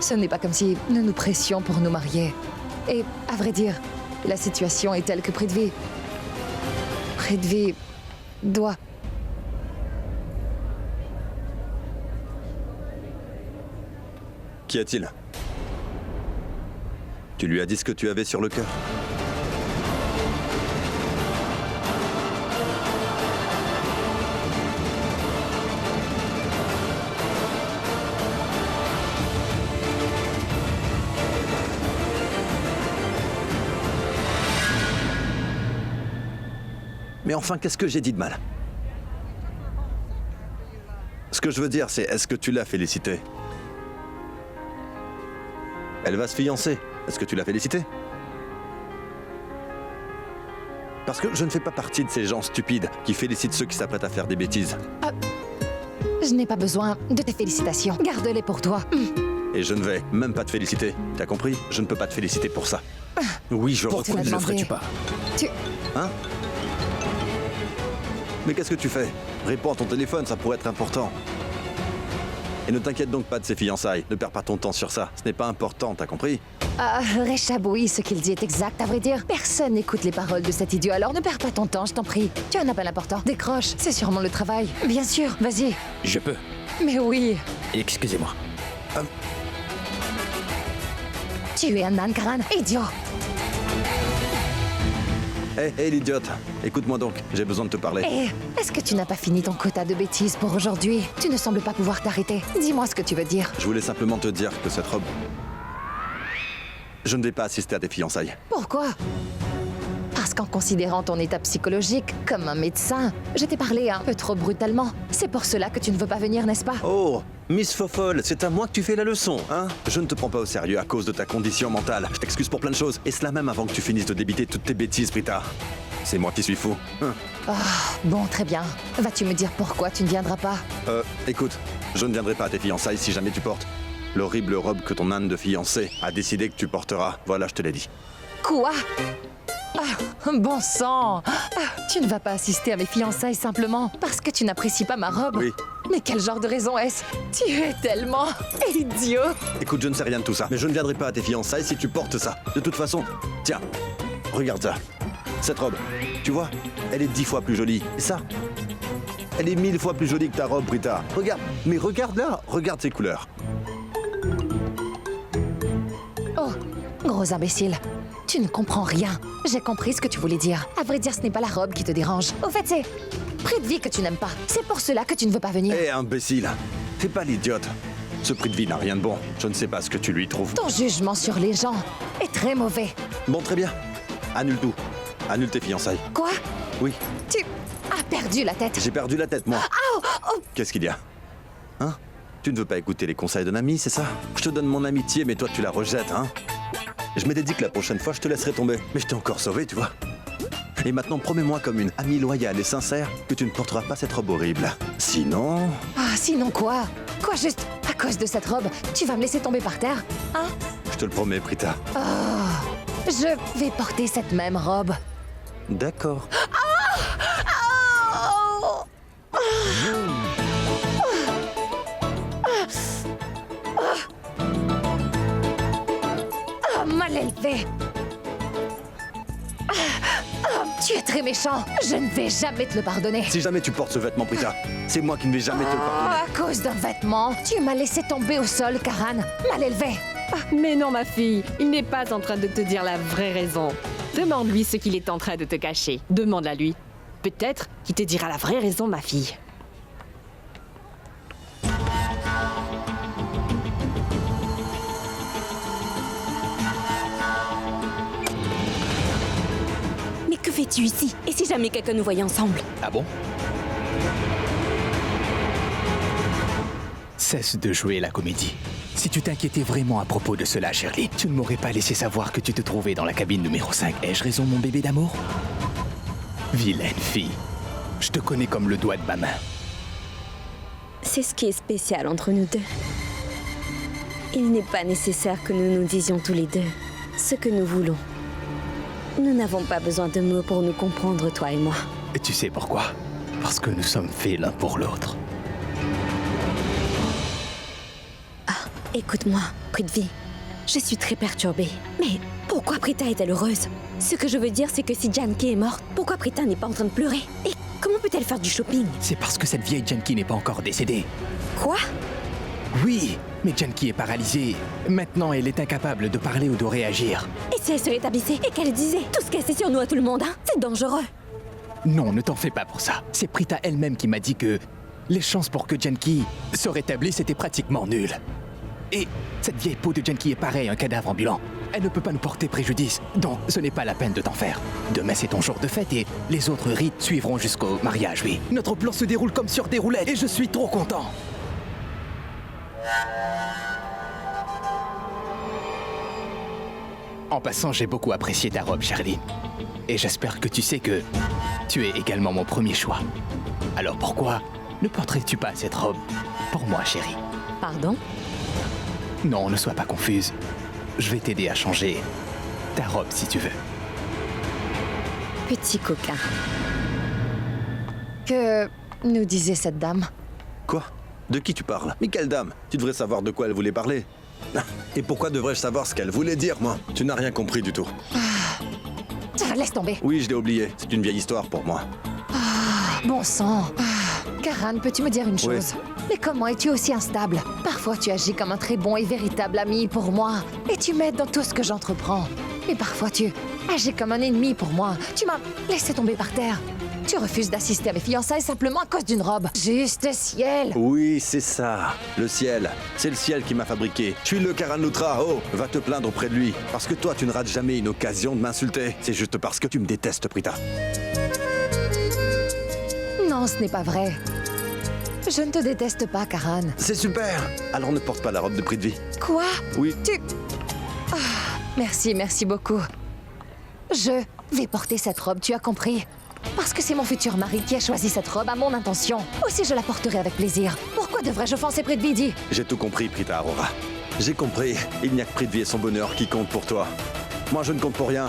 [SPEAKER 3] Ce n'est pas comme si nous nous pressions pour nous marier. Et, à vrai dire, la situation est telle que Prithvi doit...
[SPEAKER 2] Qu'y a-t-il? Tu lui as dit ce que tu avais sur le cœur? Mais enfin, qu'est-ce que j'ai dit de mal? Ce que je veux dire, c'est est-ce que tu l'as félicitée? Elle va se fiancer. Est-ce que tu l'as félicitée? Parce que je ne fais pas partie de ces gens stupides qui félicitent ceux qui s'apprêtent à faire des bêtises.
[SPEAKER 3] Je n'ai pas besoin de tes félicitations. Garde-les pour toi.
[SPEAKER 2] Et je ne vais même pas te féliciter. T'as compris? Je ne peux pas te féliciter pour ça. Oui, je
[SPEAKER 1] Pourquoi
[SPEAKER 2] reconnais.
[SPEAKER 1] ne le ferais-tu pas?
[SPEAKER 2] Hein? Mais qu'est-ce que tu fais? Réponds à ton téléphone, ça pourrait être important. Et ne t'inquiète donc pas de ces fiançailles. Ne perds pas ton temps sur ça. Ce n'est pas important, t'as compris?
[SPEAKER 3] Ah, Richab, oui, ce qu'il dit est exact, à vrai dire. Personne n'écoute les paroles de cet idiot, alors ne perds pas ton temps, je t'en prie. Tu as un appel important. Décroche, c'est sûrement le travail. Bien sûr, vas-y.
[SPEAKER 1] Je peux.
[SPEAKER 3] Mais oui.
[SPEAKER 1] Excusez-moi.
[SPEAKER 3] Tu es un âne, Karan. Idiot.
[SPEAKER 2] Hé, l'idiote, écoute-moi donc, j'ai besoin de te parler.
[SPEAKER 3] Eh, est-ce que tu n'as pas fini ton quota de bêtises pour aujourd'hui? Tu ne sembles pas pouvoir t'arrêter. Dis-moi ce que tu veux dire.
[SPEAKER 2] Je voulais simplement te dire que cette robe... Je ne vais pas assister à tes fiançailles.
[SPEAKER 3] Pourquoi? Parce qu'en considérant ton état psychologique comme un médecin, je t'ai parlé un peu trop brutalement. C'est pour cela que tu ne veux pas venir, n'est-ce pas?
[SPEAKER 2] Oh, Miss Fofolle, c'est à moi que tu fais la leçon, hein? Je ne te prends pas au sérieux à cause de ta condition mentale. Je t'excuse pour plein de choses. Et cela même avant que tu finisses de débiter toutes tes bêtises, Prita. C'est moi qui suis fou. Hein.
[SPEAKER 3] Bon, très bien. Vas-tu me dire pourquoi tu ne viendras pas?
[SPEAKER 2] Écoute, je ne viendrai pas à tes fiançailles si jamais tu portes l'horrible robe que ton âne de fiancé a décidé que tu porteras. Voilà, je te l'ai dit.
[SPEAKER 3] Quoi? Bon sang! Tu ne vas pas assister à mes fiançailles simplement parce que tu n'apprécies pas ma robe?
[SPEAKER 2] Oui.
[SPEAKER 3] Mais quel genre de raison est-ce? Tu es tellement idiot!
[SPEAKER 2] Écoute, je ne sais rien de tout ça, mais je ne viendrai pas à tes fiançailles si tu portes ça. De toute façon, tiens, regarde ça. Cette robe, tu vois, elle est 10 fois plus jolie. Et ça, elle est 1000 fois plus jolie que ta robe, Prita. Regarde, mais regarde-la, regarde ses couleurs.
[SPEAKER 3] Oh, gros imbécile. Tu ne comprends rien. J'ai compris ce que tu voulais dire. À vrai dire, ce n'est pas la robe qui te dérange. Au fait, c'est prix de vie que tu n'aimes pas. C'est pour cela que tu ne veux pas venir.
[SPEAKER 2] Hé, imbécile, fais pas l'idiote. Ce prix de vie n'a rien de bon. Je ne sais pas ce que tu lui trouves.
[SPEAKER 3] Ton jugement sur les gens est très mauvais.
[SPEAKER 2] Bon, très bien. Annule tout. Annule tes fiançailles.
[SPEAKER 3] Quoi?
[SPEAKER 2] Oui,
[SPEAKER 3] Tu as perdu la tête.
[SPEAKER 2] j'ai perdu la tête, moi. Qu'est-ce qu'il y a? Hein? Tu ne veux pas écouter les conseils d'un ami, c'est ça? Je te donne mon amitié, mais toi tu la rejettes, hein? Je m'étais dit que la prochaine fois je te laisserai tomber. Mais je t'ai encore sauvé, tu vois. Et maintenant, promets-moi comme une amie loyale et sincère que tu ne porteras pas cette robe horrible. Sinon...
[SPEAKER 3] Ah, sinon quoi? Quoi, juste à cause de cette robe, tu vas me laisser tomber par terre? Hein?
[SPEAKER 2] Je te le promets, Prita.
[SPEAKER 3] Je vais porter cette même robe.
[SPEAKER 2] D'accord.
[SPEAKER 3] Mal élevé. Tu es très méchant. Je ne vais jamais te le pardonner.
[SPEAKER 2] Si jamais tu portes ce vêtement, Prita, c'est moi qui ne vais jamais te le pardonner.
[SPEAKER 3] À cause d'un vêtement, tu m'as laissé tomber au sol, Karan. Mal élevé.
[SPEAKER 10] Mais non, ma fille, il n'est pas en train de te dire la vraie raison. Demande-lui ce qu'il est en train de te cacher. Demande-la lui. Peut-être qu'il te dira la vraie raison, ma fille.
[SPEAKER 6] Mais que fais-tu ici? Et si jamais quelqu'un nous voyait ensemble?
[SPEAKER 4] Ah bon? Cesse de jouer la comédie. Si tu t'inquiétais vraiment à propos de cela, Shirley, tu ne m'aurais pas laissé savoir que tu te trouvais dans la cabine numéro 5. Ai-je raison, mon bébé d'amour? Vilaine fille. Je te connais comme le doigt de ma main.
[SPEAKER 6] C'est ce qui est spécial entre nous deux. Il n'est pas nécessaire que nous nous disions tous les deux ce que nous voulons. Nous n'avons pas besoin de mots pour nous comprendre, toi et moi.
[SPEAKER 4] Et tu sais pourquoi? Parce que nous sommes faits l'un pour l'autre.
[SPEAKER 6] Écoute-moi, Prithvi. Je suis très perturbée. Mais pourquoi Prita est-elle heureuse? Ce que je veux dire, c'est que si Janki est morte, pourquoi Prita n'est pas en train de pleurer? Et comment peut-elle faire du shopping?
[SPEAKER 4] C'est parce que cette vieille Janki n'est pas encore décédée.
[SPEAKER 6] Quoi?
[SPEAKER 4] Oui, mais Janki est paralysée. Maintenant, elle est incapable de parler ou de réagir.
[SPEAKER 6] Et si elle se rétablissait et qu'elle disait tout ce qu'elle sait sur nous à tout le monde, hein? C'est dangereux.
[SPEAKER 4] Non, ne t'en fais pas pour ça. C'est Prita elle-même qui m'a dit que les chances pour que Janki se rétablisse étaient pratiquement nulles. Et cette vieille peau de Janki est pareille à un cadavre ambulant. Elle ne peut pas nous porter préjudice, donc ce n'est pas la peine de t'en faire. Demain, c'est ton jour de fête et les autres rites suivront jusqu'au mariage, oui. Notre plan se déroule comme sur des roulettes et je suis trop content. En passant, j'ai beaucoup apprécié ta robe, Shirley. Et j'espère que tu sais que tu es également mon premier choix. Alors pourquoi ne porterais-tu pas cette robe pour moi, chérie?
[SPEAKER 6] Pardon?
[SPEAKER 4] Non, ne sois pas confuse. Je vais t'aider à changer ta robe si tu veux.
[SPEAKER 6] Petit coquin.
[SPEAKER 3] Que nous disait cette dame?
[SPEAKER 2] Quoi? De qui tu parles? Mais quelle dame? Tu devrais savoir de quoi elle voulait parler. Et pourquoi devrais-je savoir ce qu'elle voulait dire, moi? Tu n'as rien compris du tout.
[SPEAKER 3] Laisse tomber.
[SPEAKER 2] Oui, je l'ai oublié. C'est une vieille histoire pour moi.
[SPEAKER 3] Bon sang. Karan, peux-tu me dire une chose? Mais comment es-tu aussi instable? Parfois tu agis comme un très bon et véritable ami pour moi. Et tu m'aides dans tout ce que j'entreprends. Mais parfois tu agis comme un ennemi pour moi. Tu m'as laissé tomber par terre. Tu refuses d'assister à mes fiançailles simplement à cause d'une robe. Juste ciel.
[SPEAKER 2] Oui, c'est ça. Le ciel. C'est le ciel qui m'a fabriqué. Je suis le Karan Lutra. Oh, va te plaindre auprès de lui. Parce que toi, tu ne rates jamais une occasion de m'insulter. C'est juste parce que tu me détestes, Prita.
[SPEAKER 3] Non, ce n'est pas vrai. Je ne te déteste pas, Karan.
[SPEAKER 2] C'est super. Alors ne porte pas la robe de Prithvi.
[SPEAKER 3] Quoi?
[SPEAKER 2] Oui.
[SPEAKER 3] Merci beaucoup. Je vais porter cette robe, tu as compris? Parce que c'est mon futur mari qui a choisi cette robe à mon intention. Aussi, je la porterai avec plaisir. Pourquoi devrais-je offenser Prithvi, dis?
[SPEAKER 2] J'ai tout compris, Prita Aurora. J'ai compris. Il n'y a que Prithvi et son bonheur qui comptent pour toi. Moi, je ne compte pour rien.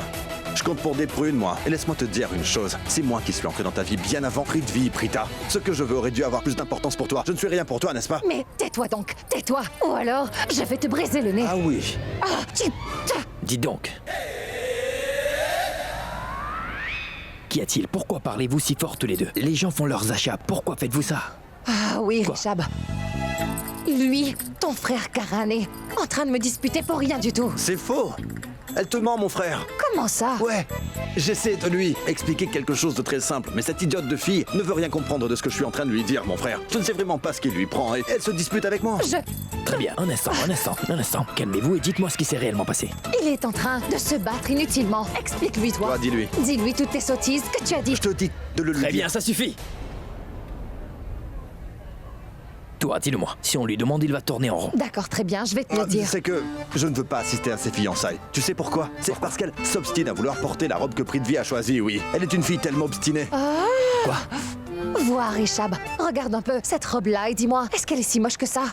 [SPEAKER 2] Je compte pour des prunes, moi. Et laisse-moi te dire une chose. C'est moi qui suis entré dans ta vie bien avant Prithvi, Prita. Ce que je veux aurait dû avoir plus d'importance pour toi. Je ne suis rien pour toi, n'est-ce pas?
[SPEAKER 3] Mais tais-toi donc, tais-toi. Ou alors, je vais te briser le nez.
[SPEAKER 2] Ah oui.
[SPEAKER 3] Ah,
[SPEAKER 1] Dis donc. Qu'y a-t-il? Pourquoi parlez-vous si fort tous les deux? Les gens font leurs achats. Pourquoi faites-vous ça?
[SPEAKER 3] Ah oui,
[SPEAKER 1] Quoi?
[SPEAKER 3] Richab. Lui, ton frère Karan est en train de me disputer pour rien du tout.
[SPEAKER 2] C'est faux. Elle te ment, mon frère.
[SPEAKER 3] Comment ça?
[SPEAKER 2] Ouais, j'essaie de lui expliquer quelque chose de très simple, mais cette idiote de fille ne veut rien comprendre de ce que je suis en train de lui dire, mon frère. Je ne sais vraiment pas ce qu'il lui prend et elle se dispute avec moi.
[SPEAKER 1] Très bien, un instant. Calmez-vous et dites-moi ce qui s'est réellement passé.
[SPEAKER 3] Il est en train de se battre inutilement. Explique-lui, toi.
[SPEAKER 2] Toi, dis-lui.
[SPEAKER 3] Dis-lui toutes tes sottises que tu as dit.
[SPEAKER 2] Je te dis de le lui
[SPEAKER 1] Très
[SPEAKER 2] dire.
[SPEAKER 1] bien, ça suffit. Toi, dis-le-moi. Si on lui demande, il va tourner en rond.
[SPEAKER 3] D'accord, très bien, je vais te le dire.
[SPEAKER 2] C'est que je ne veux pas assister à ses fiançailles. Tu sais pourquoi? C'est parce qu'elle s'obstine à vouloir porter la robe que Prithvi a choisie, oui. Elle est une fille tellement obstinée.
[SPEAKER 1] Quoi?
[SPEAKER 3] Vois, Richab, regarde un peu cette robe-là et dis-moi, est-ce qu'elle est si moche que ça?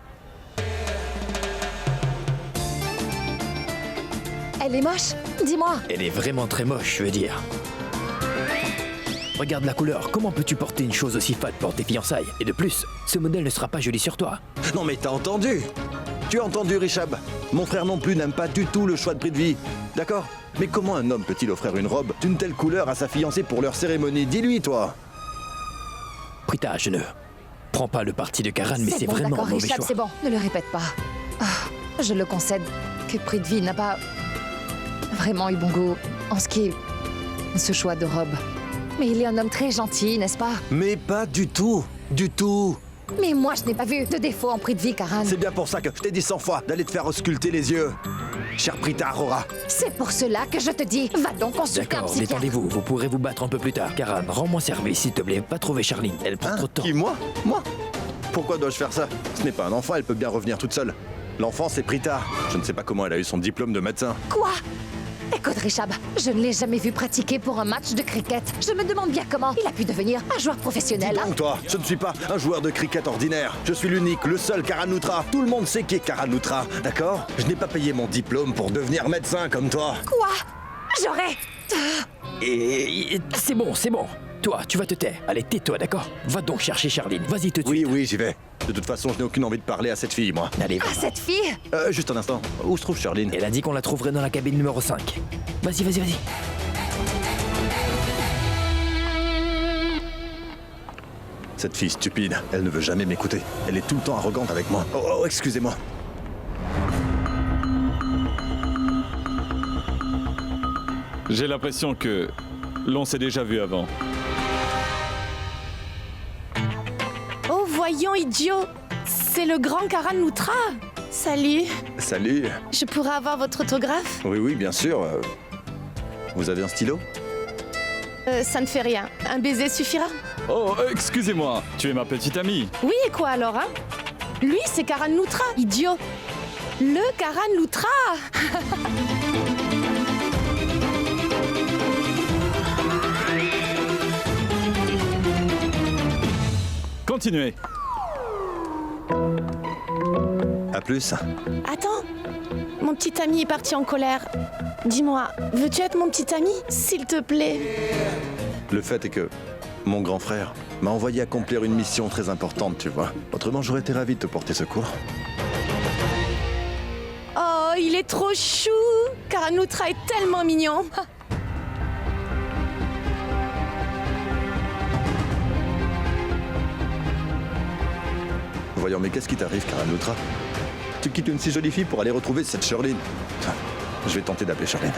[SPEAKER 3] Elle est moche? Dis-moi.
[SPEAKER 1] Elle est vraiment très moche, je veux dire. Regarde la couleur. Comment peux-tu porter une chose aussi fade pour tes fiançailles? Et de plus, ce modèle ne sera pas joli sur toi.
[SPEAKER 2] Non mais t'as entendu? Tu as entendu, Richab? Mon frère non plus n'aime pas du tout le choix de Prithvi. D'accord? Mais comment un homme peut-il offrir une robe d'une telle couleur à sa fiancée pour leur cérémonie? Dis-lui, toi.
[SPEAKER 1] Prita, je ne prends pas le parti de Karan, mais c'est
[SPEAKER 3] bon,
[SPEAKER 1] vraiment un
[SPEAKER 3] d'accord,
[SPEAKER 1] mauvais
[SPEAKER 3] Richab,
[SPEAKER 1] choix.
[SPEAKER 3] c'est bon, ne le répète pas. Je le concède que Prithvi n'a pas vraiment eu bon goût en ce qui est ce choix de robe. Mais il est un homme très gentil, n'est-ce pas?
[SPEAKER 2] Mais pas du tout. Du tout.
[SPEAKER 3] Mais moi, je n'ai pas vu de défaut en Prithvi, Karan.
[SPEAKER 2] C'est bien pour ça que je t'ai dit 100 fois d'aller te faire ausculter les yeux. Chère Prita Aurora.
[SPEAKER 3] C'est pour cela que je te dis, va donc consulter un
[SPEAKER 1] D'accord,
[SPEAKER 3] psychiatre.
[SPEAKER 1] détendez-vous. Vous pourrez vous battre un peu plus tard. Karan, rends-moi service, s'il te plaît. Va trouver Charline. Elle prend trop de temps.
[SPEAKER 2] Qui, moi? Moi? Pourquoi dois-je faire ça? Ce n'est pas un enfant, elle peut bien revenir toute seule. L'enfant, c'est Prita. Je ne sais pas comment elle a eu son diplôme de médecin.
[SPEAKER 3] Quoi? Écoute, Richab, je ne l'ai jamais vu pratiquer pour un match de cricket. Je me demande bien comment il a pu devenir un joueur professionnel.
[SPEAKER 2] Dis
[SPEAKER 3] hein.
[SPEAKER 2] donc, toi, je ne suis pas un joueur de cricket ordinaire. Je suis l'unique, le seul Karan Lutra. Tout le monde sait qui est Karan Lutra, d'accord? Je n'ai pas payé mon diplôme pour devenir médecin comme toi.
[SPEAKER 3] Quoi? J'aurais...
[SPEAKER 1] Et c'est bon. Toi, tu vas te taire. Allez, tais-toi, d'accord? Va donc chercher Charline. Vas-y tout de
[SPEAKER 2] Oui,
[SPEAKER 1] suite.
[SPEAKER 2] oui, j'y vais. De toute façon, je n'ai aucune envie de parler à cette fille, moi.
[SPEAKER 1] Allez,
[SPEAKER 3] Ah, cette fille?
[SPEAKER 2] Juste un instant. Où se trouve Charline?
[SPEAKER 1] Elle a dit qu'on la trouverait dans la cabine numéro 5. Vas-y.
[SPEAKER 2] Cette fille stupide, elle ne veut jamais m'écouter. Elle est tout le temps arrogante avec moi. Oh, excusez-moi.
[SPEAKER 11] J'ai l'impression que l'on s'est déjà vu avant.
[SPEAKER 5] Oh, voyons, idiot! C'est le grand Karan Lutra! Salut!
[SPEAKER 2] Salut.
[SPEAKER 5] Je pourrais avoir votre autographe?
[SPEAKER 2] Oui, bien sûr. Vous avez un stylo?
[SPEAKER 5] Ça ne fait rien. Un baiser suffira?
[SPEAKER 11] Oh, excusez-moi, tu es ma petite amie.
[SPEAKER 5] Oui, et quoi alors, hein? Lui, c'est Karan Lutra, idiot! Le Karan Lutra!
[SPEAKER 11] Continuez.
[SPEAKER 2] À plus.
[SPEAKER 5] Attends, mon petit ami est parti en colère. Dis-moi, veux-tu être mon petit ami, s'il te plaît?
[SPEAKER 2] Le fait est que mon grand frère m'a envoyé accomplir une mission très importante, tu vois. Autrement, j'aurais été ravi de te porter secours.
[SPEAKER 5] Oh, il est trop chou! Karan Lutra est tellement mignon!
[SPEAKER 2] Voyons, mais qu'est-ce qui t'arrive, Karan Loutra? Tu quittes une si jolie fille pour aller retrouver cette Shirlene. Je vais tenter d'appeler Shirlene.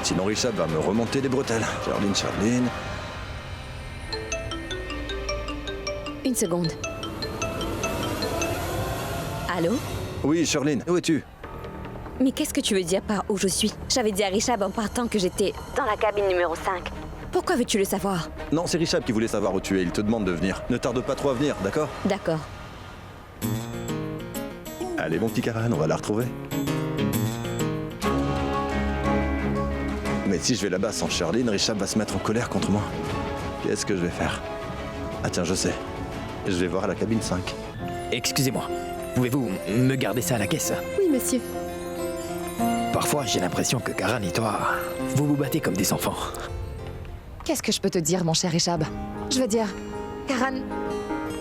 [SPEAKER 2] Sinon Rishab va me remonter les bretelles. Shirlene.
[SPEAKER 6] Une seconde. Allô?
[SPEAKER 2] Oui, Shirlene, où es-tu?
[SPEAKER 6] Mais qu'est-ce que tu veux dire par où je suis? J'avais dit à Rishab en partant que j'étais dans la cabine numéro 5. Pourquoi veux-tu le savoir?
[SPEAKER 2] Non, c'est Rishab qui voulait savoir où tu es. Il te demande de venir. Ne tarde pas trop à venir, d'accord?
[SPEAKER 6] D'accord.
[SPEAKER 2] Allez, mon petit Karan, on va la retrouver. Mais si je vais là-bas sans Shirlene, Rishab va se mettre en colère contre moi. Qu'est-ce que je vais faire? Ah tiens, je sais. Je vais voir à la cabine 5.
[SPEAKER 1] Excusez-moi, pouvez-vous me garder ça à la caisse?
[SPEAKER 8] Oui, monsieur.
[SPEAKER 1] Parfois, j'ai l'impression que Karan et toi, vous vous battez comme des enfants.
[SPEAKER 3] Qu'est-ce que je peux te dire, mon cher Rishab? Je veux dire, Karan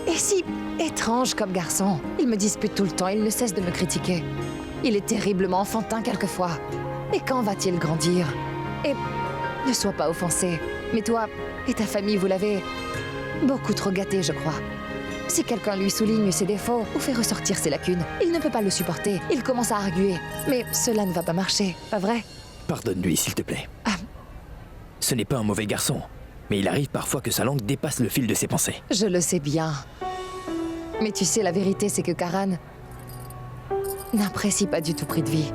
[SPEAKER 3] est si étrange comme garçon. Il me dispute tout le temps, il ne cesse de me critiquer. Il est terriblement enfantin quelquefois. Mais quand va-t-il grandir? Et ne sois pas offensé, mais toi et ta famille, vous l'avez beaucoup trop gâté, je crois. Si quelqu'un lui souligne ses défauts ou fait ressortir ses lacunes, il ne peut pas le supporter. Il commence à arguer. Mais cela ne va pas marcher, pas vrai?
[SPEAKER 1] Pardonne-lui, s'il te plaît.
[SPEAKER 3] Ah.
[SPEAKER 1] Ce n'est pas un mauvais garçon, mais il arrive parfois que sa langue dépasse le fil de ses pensées.
[SPEAKER 3] Je le sais bien. Mais tu sais, la vérité, c'est que Karan n'apprécie pas du tout Prithvi.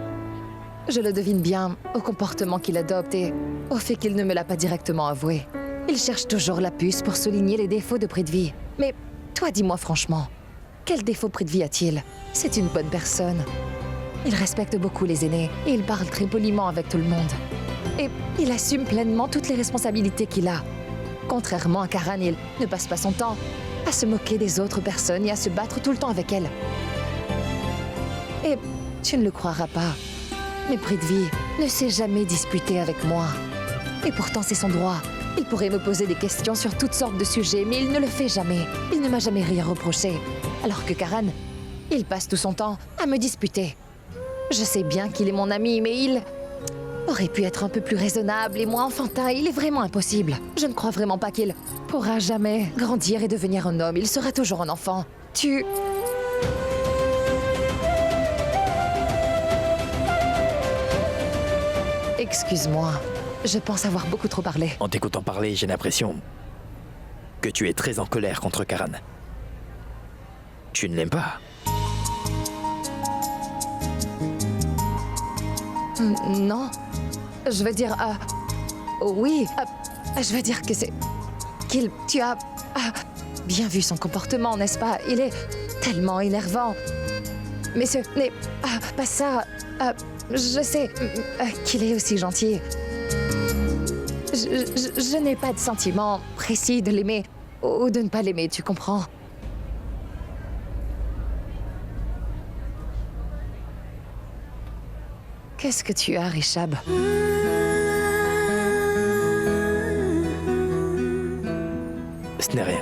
[SPEAKER 3] Je le devine bien au comportement qu'il adopte et au fait qu'il ne me l'a pas directement avoué. Il cherche toujours la puce pour souligner les défauts de Prithvi. Mais toi, dis-moi franchement, quel défaut Prithvi a-t-il? C'est une bonne personne. Il respecte beaucoup les aînés et il parle très poliment avec tout le monde. Et il assume pleinement toutes les responsabilités qu'il a. Contrairement à Karan, il ne passe pas son temps à se moquer des autres personnes et à se battre tout le temps avec elles. Et tu ne le croiras pas, mais Prithvi ne s'est jamais disputé avec moi. Et pourtant, c'est son droit. Il pourrait me poser des questions sur toutes sortes de sujets, mais il ne le fait jamais. Il ne m'a jamais rien reproché. Alors que Karan, il passe tout son temps à me disputer. Je sais bien qu'il est mon ami, mais il aurait pu être un peu plus raisonnable et moins enfantin. Il est vraiment impossible. Je ne crois vraiment pas qu'il pourra jamais grandir et devenir un homme. Il sera toujours un enfant. Excuse-moi, je pense avoir beaucoup trop parlé.
[SPEAKER 1] En t'écoutant parler, j'ai l'impression que tu es très en colère contre Karan. Tu ne l'aimes pas?
[SPEAKER 3] Non. Je veux dire... oui. Je veux dire que c'est... Tu as bien vu son comportement, n'est-ce pas? Il est tellement énervant. Mais ce n'est pas ça. Je sais qu'il est aussi gentil. Je n'ai pas de sentiment précis de l'aimer ou de ne pas l'aimer, tu comprends? Qu'est-ce que tu as, Rishab?
[SPEAKER 1] Ce n'est rien.